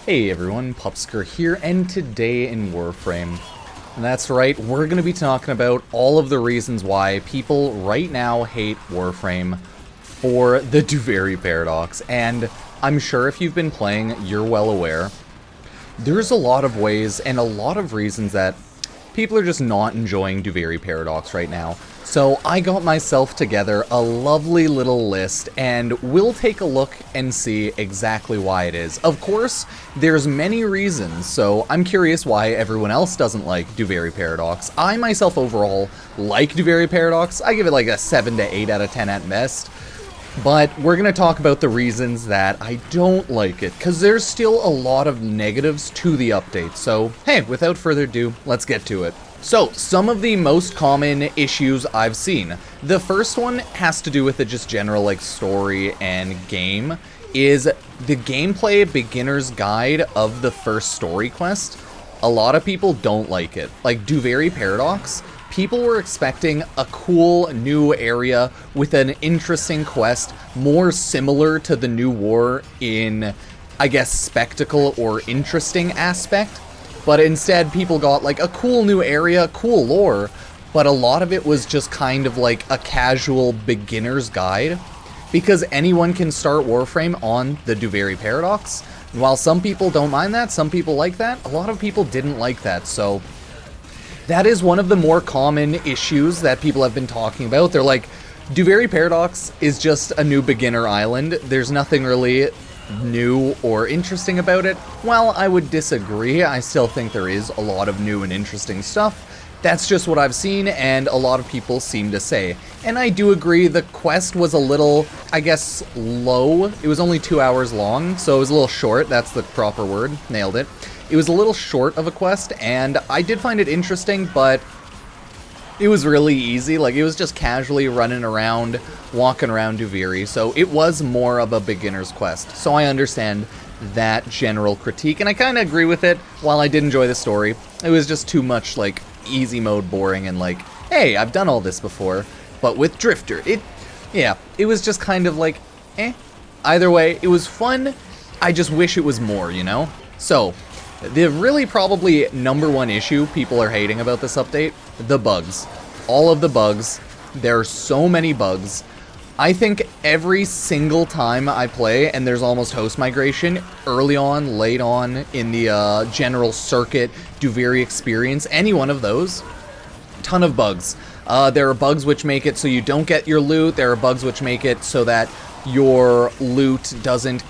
Hey everyone, Pupsker here, and today in Warframe. And that's right, we're going to be talking about all of the reasons why people right now hate Warframe for the Duviri Paradox. And I'm sure if you've been playing, you're well aware. There's a lot of ways and a lot of reasons that people are just not enjoying Duviri Paradox right now. So I got myself together a lovely little list, and we'll take a look and see exactly why it is. Of course, there's many reasons, so I'm curious why everyone else doesn't like Duviri Paradox. I myself overall like Duviri Paradox. I give it like a 7 to 8 out of 10 at best. But we're going to talk about the reasons that I don't like it, because there's still a lot of negatives to the update. So, hey, without further ado, let's get to it. So, some of the most common issues I've seen. The first one has to do with the just general, like, story and game, is the gameplay beginner's guide of the first story quest. A lot of people don't like it. Like, Duviri Paradox, people were expecting a cool new area with an interesting quest, more similar to the new war in, I guess, spectacle or interesting aspect. But instead, people got like a cool new area, cool lore, but a lot of it was just kind of like a casual beginner's guide. Because anyone can start Warframe on the Duviri Paradox. And while some people don't mind that, some people like that, a lot of people didn't like that, so that is one of the more common issues that people have been talking about. They're like, Duviri Paradox is just a new beginner island. There's nothing really new or interesting about it. Well, I would disagree. I still think there is a lot of new and interesting stuff. That's just what I've seen, and a lot of people seem to say. And I do agree, the quest was a little, I guess, low. It was only 2 hours long, so it was a little short. That's the proper word. Nailed it. It was a little short of a quest, and I did find it interesting, but it was really easy. Like, it was just casually running around, walking around Duviri, so it was more of a beginner's quest. So I understand that general critique, and I kind of agree with it. While I did enjoy the story, it was just too much, like, easy mode boring and like, hey, I've done all this before, but with Drifter. It was just kind of like, eh. Either way, it was fun. I just wish it was more, you know? So, the really probably number one issue people are hating about this update, the bugs. All of the bugs. There are so many bugs. I think every single time I play, and there's almost host migration, early on, late on, in the general circuit, Duviri experience, any one of those, ton of bugs. There are bugs which make it so you don't get your loot. There are bugs which make it so that your loot doesn't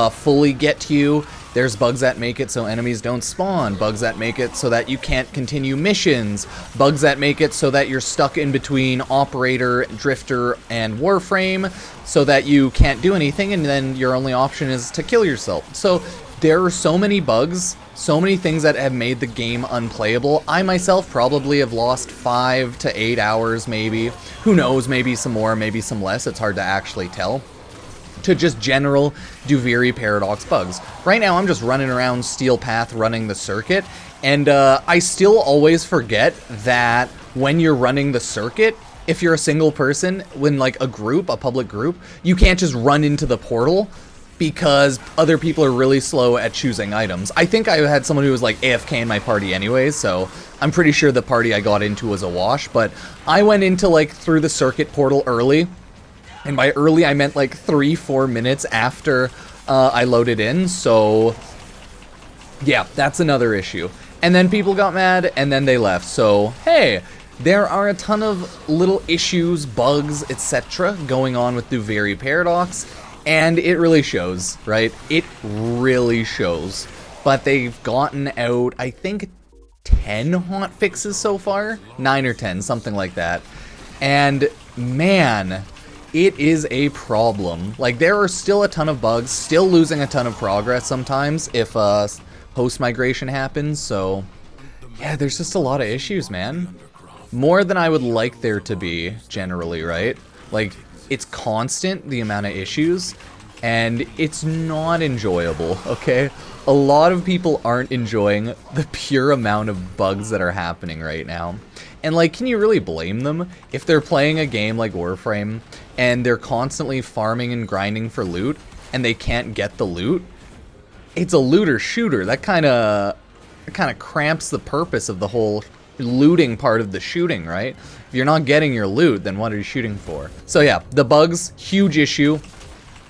fully get to you. There's bugs that make it so enemies don't spawn, bugs that make it so that you can't continue missions, bugs that make it so that you're stuck in between Operator, Drifter, and Warframe, so that you can't do anything, and then your only option is to kill yourself. So there are so many bugs, so many things that have made the game unplayable. I myself probably have lost 5 to 8 hours maybe. Who knows, maybe some more, maybe some less, it's hard to actually tell. To just general Duviri Paradox bugs. Right now I'm just running around Steel Path running the circuit, and I still always forget that when you're running the circuit, if you're a single person, when like a group, a public group, you can't just run into the portal because other people are really slow at choosing items. I think I had someone who was like AFK in my party anyways, so I'm pretty sure the party I got into was a wash, but I went into like through the circuit portal early. And by early, I meant like 3-4 minutes after I loaded in, so yeah, that's another issue. And then people got mad, and then they left, so hey, there are a ton of little issues, bugs, etc. going on with Duviri Paradox, and it really shows, right? It really shows. But they've gotten out, I think, 10 hot fixes so far? 9 or 10, something like that. And man, it is a problem. Like, there are still a ton of bugs, still losing a ton of progress sometimes if host migration happens, so yeah, there's just a lot of issues, man. More than I would like there to be, generally, right? Like, it's constant, the amount of issues, and it's not enjoyable, okay? A lot of people aren't enjoying the pure amount of bugs that are happening right now. And like, can you really blame them? If they're playing a game like Warframe, and they're constantly farming and grinding for loot, and they can't get the loot, it's a looter shooter. That kind of cramps the purpose of the whole looting part of the shooting, right? If you're not getting your loot, then what are you shooting for? So yeah, the bugs, huge issue.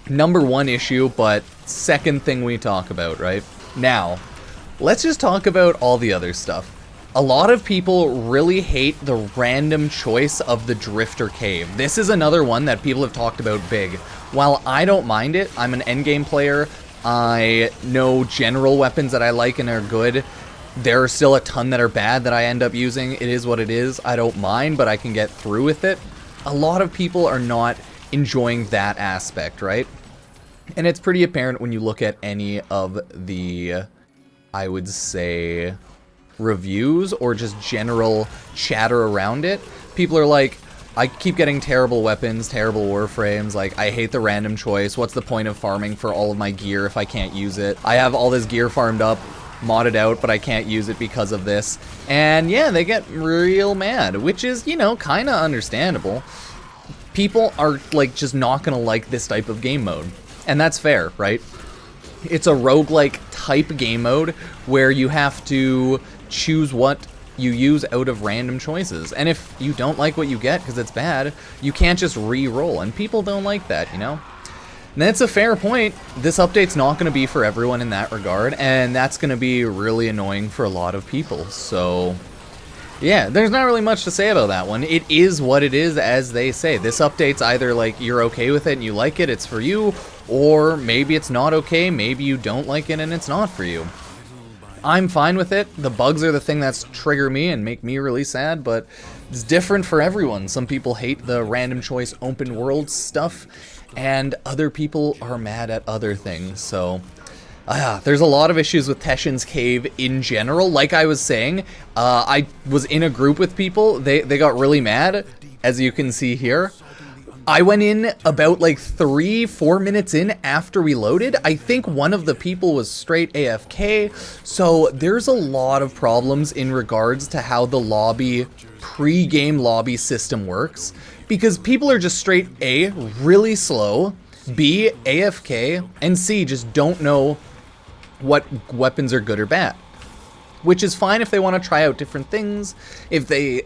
Number one issue, but second thing we talk about, right? Now, let's just talk about all the other stuff. A lot of people really hate the random choice of the Drifter Cave. This is another one that people have talked about big. While I don't mind it, I'm an endgame player, I know general weapons that I like and are good. There are still a ton that are bad that I end up using. It is what it is. I don't mind, but I can get through with it. A lot of people are not enjoying that aspect, right? And it's pretty apparent when you look at any of the, I would say, reviews or just general chatter around it. People are like, I keep getting terrible weapons, terrible warframes, like, I hate the random choice. What's the point of farming for all of my gear if I can't use it? I have all this gear farmed up, modded out, but I can't use it because of this. And yeah, they get real mad, which is, you know, kind of understandable. People are, like, just not gonna like this type of game mode. And that's fair, right? It's a roguelike type game mode where you have to choose what you use out of random choices. And if you don't like what you get because it's bad, you can't just re-roll. And people don't like that, you know? And that's a fair point. This update's not going to be for everyone in that regard, and that's going to be really annoying for a lot of people. So, yeah, there's not really much to say about that one. It is what it is, as they say. This update's either like you're okay with it and you like it, it's for you, or maybe it's not okay, maybe you don't like it and it's not for you. I'm fine with it. The bugs are the thing that's trigger me and make me really sad, but it's different for everyone. Some people hate the random choice open world stuff, and other people are mad at other things. So there's a lot of issues with Teshin's Cave in general. Like I was saying, I was in a group with people. They got really mad, as you can see here. I went in about like 3-4 minutes in after we loaded. I think one of the people was straight AFK. So there's a lot of problems in regards to how the lobby, pre-game lobby system works. Because people are just straight A, really slow, B, AFK, and C, just don't know what weapons are good or bad. Which is fine if they want to try out different things, if they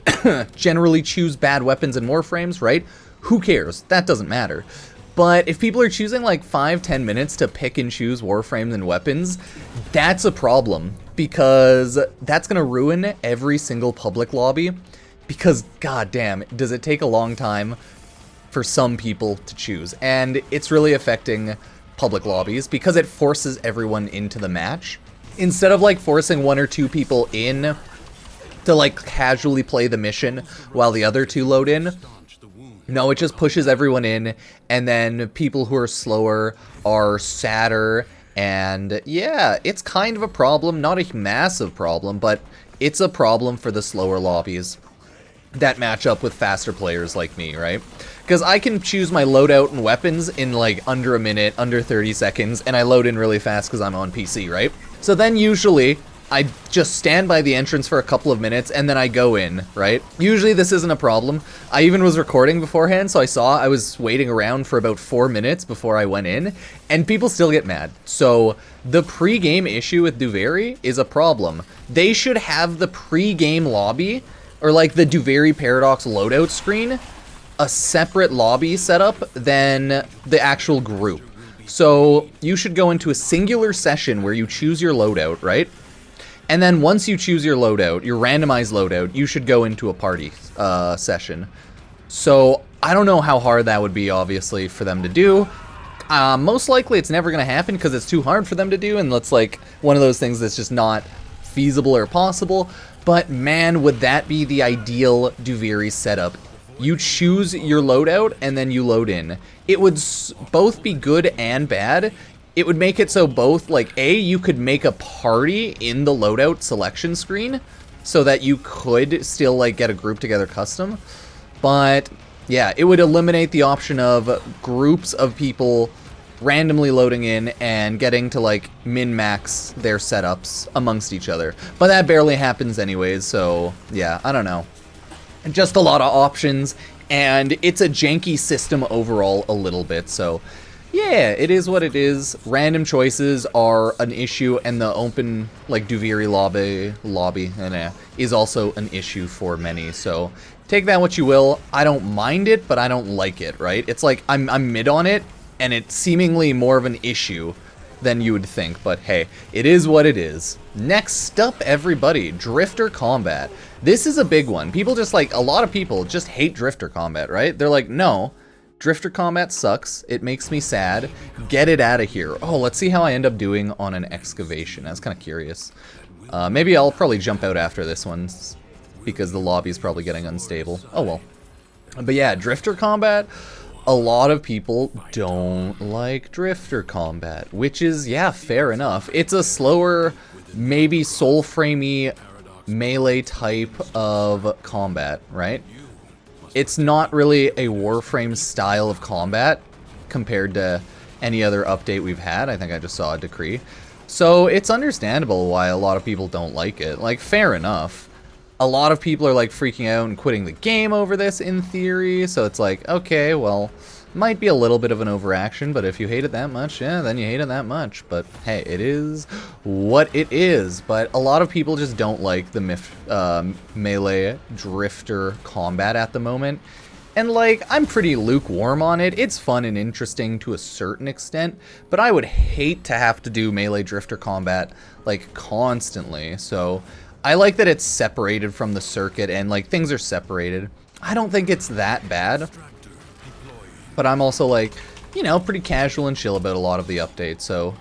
generally choose bad weapons and warframes, right? Who cares? That doesn't matter. But if people are choosing like 5-10 minutes to pick and choose warframes and weapons, that's a problem. Because that's going to ruin every single public lobby. Because, goddamn, does it take a long time for some people to choose. And it's really affecting public lobbies because it forces everyone into the match. Instead of like forcing 1 or 2 people in to like casually play the mission while the other 2 load in, no, it just pushes everyone in, and then people who are slower are sadder, and yeah, it's kind of a problem, not a massive problem, but it's a problem for the slower lobbies that match up with faster players like me, right? Because I can choose my loadout and weapons in like under a minute, under 30 seconds, and I load in really fast because I'm on PC, right? So then usually I just stand by the entrance for a couple of minutes and then I go in, right? Usually this isn't a problem. I even was recording beforehand, so I was waiting around for about 4 minutes before I went in, and people still get mad. So the pre-game issue with Duviri is a problem. They should have the pre-game lobby, or like the Duviri Paradox loadout screen, a separate lobby setup than the actual group. So you should go into a singular session where you choose your loadout, right? And then once you choose your loadout, your randomized loadout, you should go into a party session. So I don't know how hard that would be, obviously, for them to do. Most likely it's never going to happen because it's too hard for them to do, and that's like one of those things that's just not feasible or possible. But man, would that be the ideal Duviri setup. You choose your loadout and then you load in. It would both be good and bad. It would make it so both, like, A, you could make a party in the loadout selection screen so that you could still, like, get a group together custom. But, yeah, it would eliminate the option of groups of people randomly loading in and getting to, like, min-max their setups amongst each other. But that barely happens anyways, so, yeah, I don't know. Just a lot of options, and it's a janky system overall a little bit, so Yeah, it is what it is. Random choices are an issue, and the open, like, Duviri lobby is also an issue for many. So take that what you will. I don't mind it, but I don't like it, right? It's like I'm mid on it, and it's seemingly more of an issue than you would think. But hey, it is what it is. Next up, everybody, Drifter Combat. This is a big one. People just, like, a lot of people just hate Drifter Combat, right? They're like, no. Drifter Combat sucks. It makes me sad. Get it out of here. Oh, let's see how I end up doing on an excavation. I was kind of curious. Maybe I'll probably jump out after this one because the lobby's probably getting unstable. Oh, well. But yeah, Drifter Combat, a lot of people don't like Drifter Combat, which is, yeah, fair enough. It's a slower, maybe soul-framey melee type of combat, right? It's not really a Warframe style of combat compared to any other update we've had. I think I just saw a decree. So it's understandable why a lot of people don't like it. Like, fair enough. A lot of people are, like, freaking out and quitting the game over this in theory. So it's like, okay, well, might be a little bit of an overaction, but if you hate it that much, yeah, then you hate it that much. But hey, it is what it is. But a lot of people just don't like the melee drifter combat at the moment. And, like, I'm pretty lukewarm on it. It's fun and interesting to a certain extent, but I would hate to have to do melee drifter combat, like, constantly. So I like that it's separated from the circuit and, like, things are separated. I don't think it's that bad. But I'm also, like, you know, pretty casual and chill about a lot of the updates, so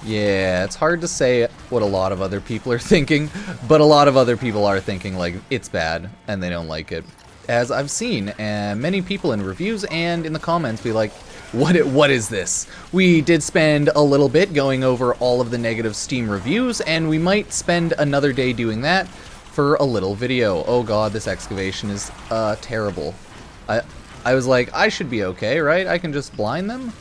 yeah, it's hard to say what a lot of other people are thinking, but a lot of other people are thinking, like, it's bad, and they don't like it. As I've seen many people in reviews and in the comments be like, what is this? We did spend a little bit going over all of the negative Steam reviews, and we might spend another day doing that for a little video. Oh god, this excavation is terrible. I was like, I should be okay, right? I can just blind them?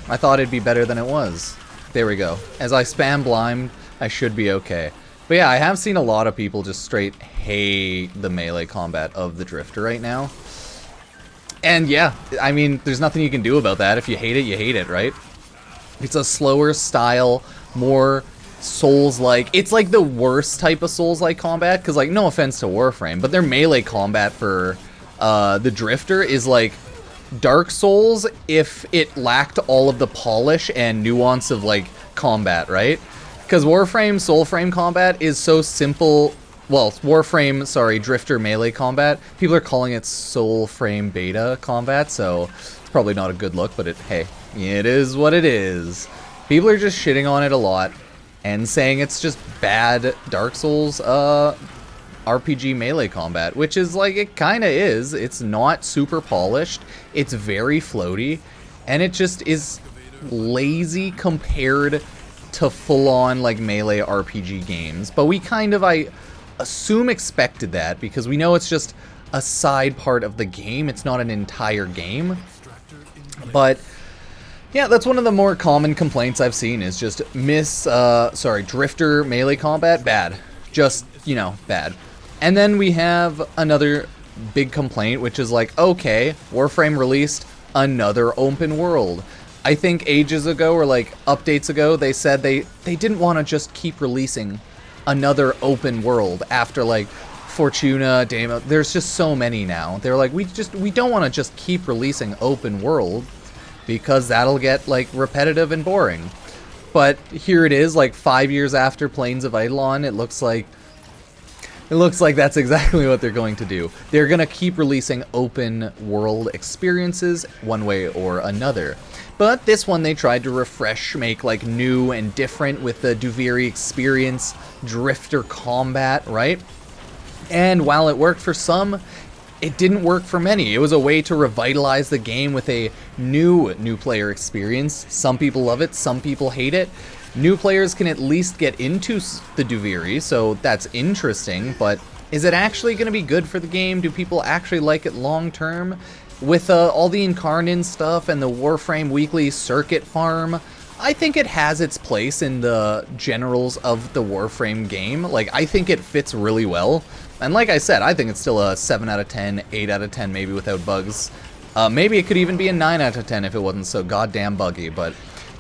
I thought it'd be better than it was. There we go. As I spam blind, I should be okay. But yeah, I have seen a lot of people just straight hate the melee combat of the Drifter right now. And yeah, I mean, there's nothing you can do about that. If you hate it, right? It's a slower style, more Souls-like. It's like the worst type of Souls-like combat, because, like, no offense to Warframe, but their melee combat for the Drifter is like Dark Souls if it lacked all of the polish and nuance of, like, combat, right? Because Warframe Soulframe combat is so simple. Well, Warframe, sorry, Drifter melee combat. People are calling it Soulframe beta combat, so it's probably not a good look, but hey, it is what it is. People are just shitting on it a lot and saying it's just bad Dark Souls RPG melee combat, which is, like, it kind of is. It's not super polished, it's very floaty, and it just is lazy compared to full-on, like, melee RPG games. But we kind of, I assume, expected that, because we know it's just a side part of the game, it's not an entire game. But yeah, that's one of the more common complaints I've seen, is just Drifter melee combat, bad. Just, you know, bad. And then we have another big complaint, which is like, okay, Warframe released another open world. I think ages ago, or like updates ago, they said they didn't want to just keep releasing another open world after, like, Fortuna, Demo. There's just so many now. They're like, we don't want to just keep releasing open world because that'll get, like, repetitive and boring. But here it is, like, 5 years after Plains of Eidolon, it looks like that's exactly what they're going to do. They're going to keep releasing open world experiences one way or another. But this one they tried to refresh, make, like, new and different with the Duviri experience, Drifter combat, right? And while it worked for some, it didn't work for many. It was a way to revitalize the game with a new player experience. Some people love it, some people hate it. New players can at least get into the Duviri, so that's interesting, but is it actually going to be good for the game? Do people actually like it long term? With all the Incarnate stuff and the Warframe weekly circuit farm, I think it has its place in the generals of the Warframe game. Like, I think it fits really well. And like I said, I think it's still a 7 out of 10, 8 out of 10 maybe without bugs Maybe it could even be a 9 out of 10 if it wasn't so goddamn buggy, but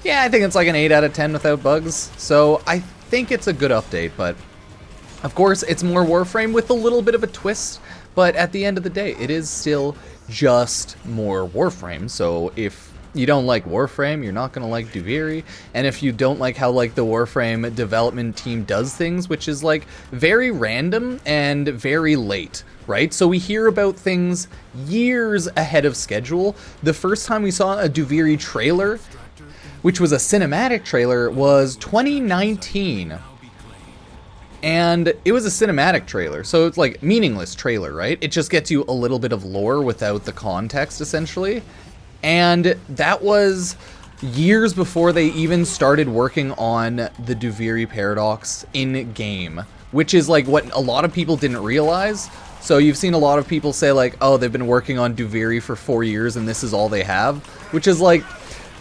yeah, I think it's like an 8 out of 10 without bugs. So I think it's a good update, but of course it's more Warframe with a little bit of a twist, but at the end of the day, it is still just more Warframe. So if you don't like Warframe, you're not gonna like Duviri, and if you don't like how like the Warframe development team does things, which is like very random and very late, right? So we hear about things years ahead of schedule. The first time we saw a Duviri trailer, which was a cinematic trailer, was 2019. And it was a cinematic trailer, so it's like meaningless trailer, right? It just gets you a little bit of lore without the context, essentially. And that was years before they even started working on the Duviri Paradox in-game, which is like what a lot of people didn't realize. So you've seen a lot of people say like, oh, they've been working on Duviri for 4 years and this is all they have, which is like,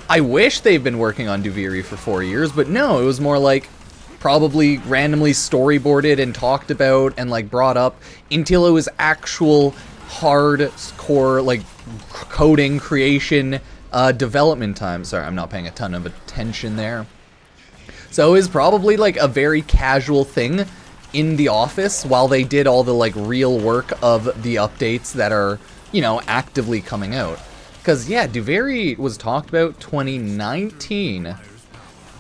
I wish they've been working on Duviri for 4 years, but no, it was more like probably randomly storyboarded and talked about and like brought up until it was actual hardcore like coding, creation, development time. Sorry, I'm not paying a ton of attention there. So it was probably like a very casual thing in the office while they did all the like real work of the updates that are, you know, actively coming out. Because yeah, Duviri was talked about 2019,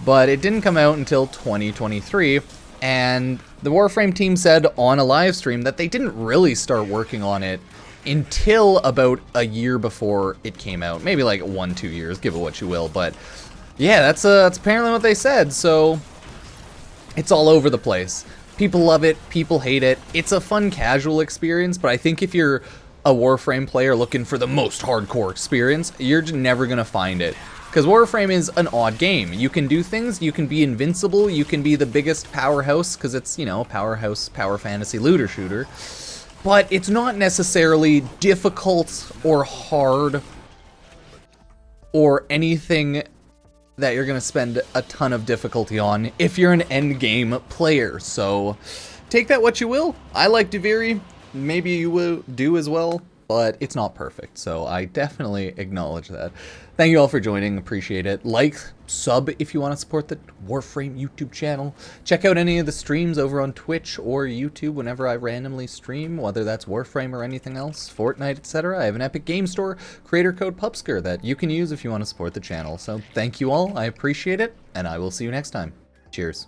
but it didn't come out until 2023, and the Warframe team said on a live stream that they didn't really start working on it until about a year before it came out. Maybe like 1-2 years, give it what you will, but yeah, that's apparently what they said, so it's all over the place. People love it, people hate it. It's a fun casual experience, but I think if you're a Warframe player looking for the most hardcore experience, you're just never gonna find it. Because Warframe is an odd game. You can do things, you can be invincible, you can be the biggest powerhouse, because it's, you know, powerhouse, power fantasy looter shooter. But it's not necessarily difficult or hard or anything that you're going to spend a ton of difficulty on if you're an endgame player. So take that what you will. I like Duviri. Maybe you will do as well, but it's not perfect. So I definitely acknowledge that. Thank you all for joining. Appreciate it. Like, sub if you want to support the Warframe YouTube channel. Check out any of the streams over on Twitch or YouTube whenever I randomly stream, whether that's Warframe or anything else, Fortnite, etc. I have an Epic Game Store creator code Pupsker that you can use if you want to support the channel. So thank you all. I appreciate it, and I will see you next time. Cheers.